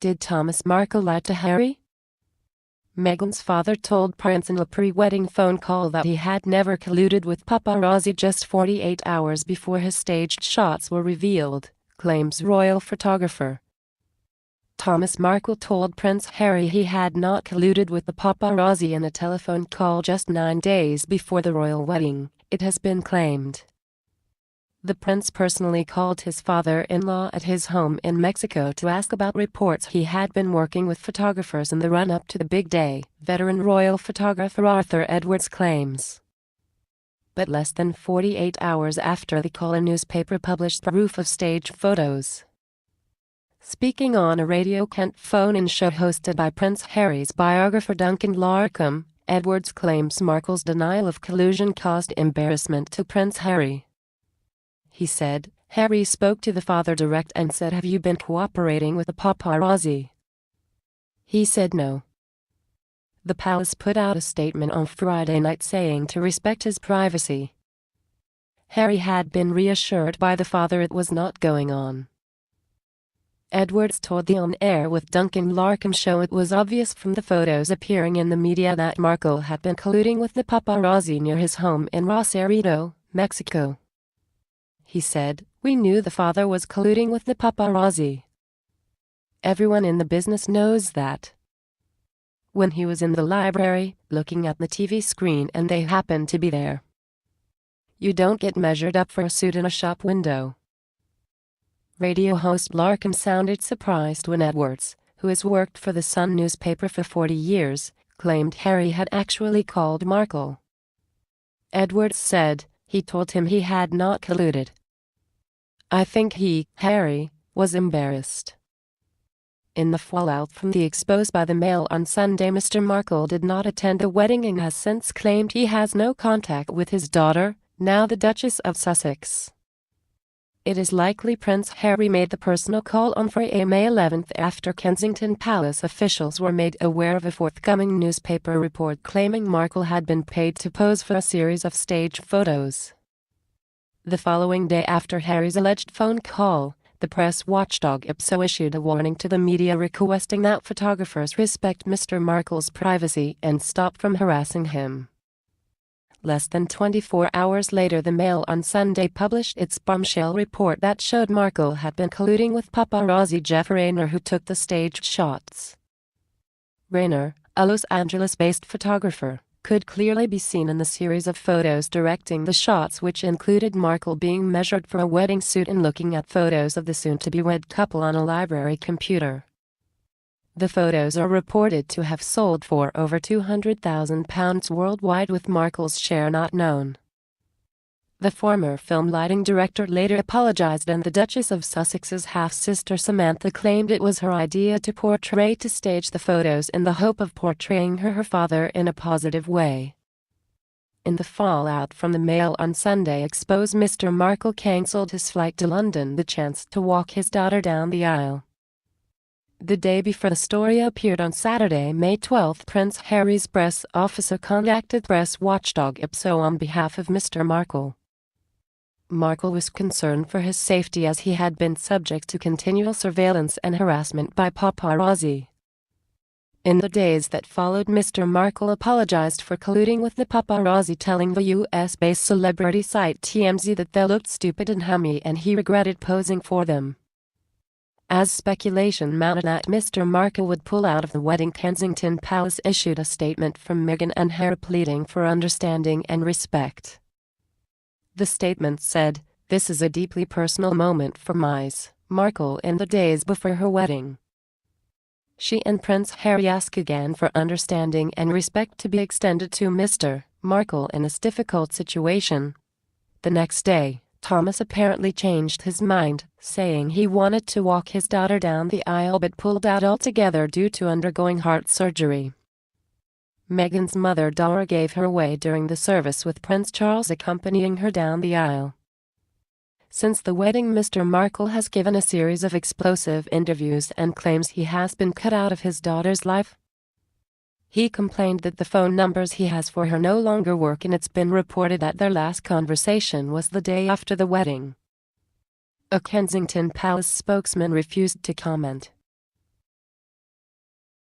Did Thomas Markle lie to Harry? Meghan's father told Prince in a pre-wedding phone call that he had never colluded with paparazzi just 48 hours before his staged shots were revealed, claims royal photographer. Thomas Markle told Prince Harry he had not colluded with the paparazzi in a telephone call just 9 days before the royal wedding, it has been claimed. The prince personally called his father-in-law at his home in Mexico to ask about reports he had been working with photographers in the run-up to the big day, veteran royal photographer Arthur Edwards claims. But less than 48 hours after the call, a newspaper published proof of staged photos. Speaking on a Radio Kent phone-in show hosted by Prince Harry's biographer Duncan Larcombe, Edwards claims Markle's denial of collusion caused embarrassment to Prince Harry. He said, "Harry spoke to the father direct and said, 'Have you been cooperating with the paparazzi?' He said no." The palace put out a statement on Friday night saying to respect his privacy. Harry had been reassured by the father it was not going on. Edwards told the On Air with Duncan Larcombe show it was obvious from the photos appearing in the media that Markle had been colluding with the paparazzi near his home in Rosarito, Mexico. He said, "We knew the father was colluding with the paparazzi. Everyone in the business knows that. When he was in the library, looking at the TV screen and they happened to be there. You don't get measured up for a suit in a shop window." Radio host Larcombe sounded surprised when Edwards, who has worked for the Sun newspaper for 40 years, claimed Harry had actually called Markle. Edwards said, "He told him he had not colluded. I think he, Harry, was embarrassed." In the fallout from the expose by the Mail on Sunday, Mr. Markle did not attend the wedding and has since claimed he has no contact with his daughter, now the Duchess of Sussex. It is likely Prince Harry made the personal call on Friday, May 11 after Kensington Palace officials were made aware of a forthcoming newspaper report claiming Markle had been paid to pose for a series of staged photos. The following day after Harry's alleged phone call, the press watchdog IPSO issued a warning to the media requesting that photographers respect Mr. Markle's privacy and stop from harassing him. Less than 24 hours later, the Mail on Sunday published its bombshell report that showed Markle had been colluding with paparazzi Jeff Rayner, who took the staged shots. Rayner, a Los Angeles-based photographer, could clearly be seen in the series of photos directing the shots, which included Markle being measured for a wedding suit and looking at photos of the soon-to-be-wed couple on a library computer. The photos are reported to have sold for over £200,000 worldwide, with Markle's share not known. The former film lighting director later apologized, and the Duchess of Sussex's half-sister Samantha claimed it was her idea to stage the photos in the hope of portraying her father in a positive way. In the fallout from the Mail on Sunday expose, Mr. Markle cancelled his flight to London, the chance to walk his daughter down the aisle. The day before the story appeared on Saturday, May 12, Prince Harry's press officer contacted press watchdog IPSO on behalf of Mr. Markle. Markle was concerned for his safety as he had been subject to continual surveillance and harassment by paparazzi. In the days that followed, Mr. Markle apologized for colluding with the paparazzi, telling the US-based celebrity site TMZ that they looked stupid and hammy and he regretted posing for them. As speculation mounted that Mr. Markle would pull out of the wedding, Kensington Palace issued a statement from Meghan and Harry pleading for understanding and respect. The statement said, "This is a deeply personal moment for Ms. Markle in the days before her wedding. She and Prince Harry ask again for understanding and respect to be extended to Mr. Markle in this difficult situation." The next day, Thomas apparently changed his mind, saying he wanted to walk his daughter down the aisle but pulled out altogether due to undergoing heart surgery. Meghan's mother Dora gave her away during the service, with Prince Charles accompanying her down the aisle. Since the wedding, Mr. Markle has given a series of explosive interviews and claims he has been cut out of his daughter's life. He complained that the phone numbers he has for her no longer work, and it's been reported that their last conversation was the day after the wedding. A Kensington Palace spokesman refused to comment.